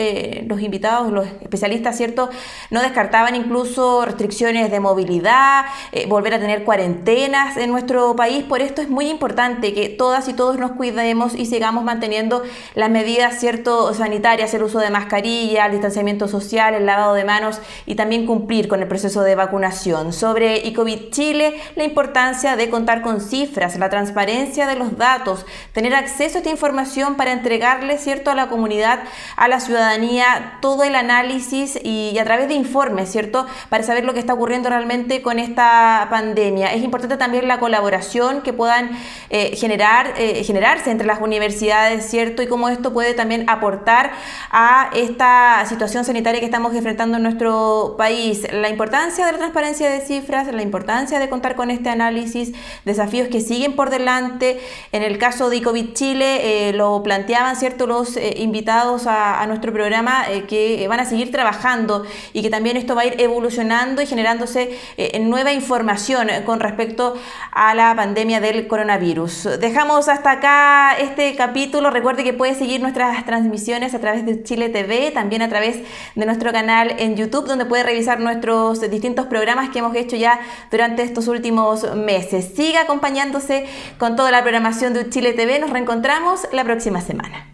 Los invitados, los especialistas, ¿cierto?, no descartaban incluso restricciones de movilidad, volver a tener cuarentenas en nuestro país. Por esto es muy importante que todas y todos nos cuidemos y sigamos manteniendo las medidas, ¿cierto?, sanitarias, el uso de mascarillas, el distanciamiento social, el lavado de manos y también cumplir con el proceso de vacunación. Sobre ICOVID Chile, la importancia de contar con cifras, la transparencia de los datos, tener acceso a esta información para entregarle, ¿cierto?, a la comunidad, a la ciudadanía, todo el análisis y a través de informes, ¿cierto?, para saber lo que está ocurriendo realmente con esta pandemia. Es importante también la colaboración que puedan generarse entre las universidades, ¿cierto?, y cómo esto puede también aportar a esta situación sanitaria que estamos enfrentando en nuestro país. La importancia de la transparencia de cifras, la importancia de contar con este análisis, desafíos que siguen por delante. En el caso de ICOVID Chile, lo planteaban, ¿cierto?, los invitados a nuestro programa, que van a seguir trabajando y que también esto va a ir evolucionando y generándose nueva información con respecto a la pandemia del coronavirus. Dejamos hasta acá este capítulo. Recuerde que puede seguir nuestras transmisiones a través de Chile TV, también a través de nuestro canal en YouTube, donde puede revisar nuestros distintos programas que hemos hecho ya durante estos últimos meses. Siga acompañándose con toda la programación de Chile TV. Nos reencontramos la próxima semana.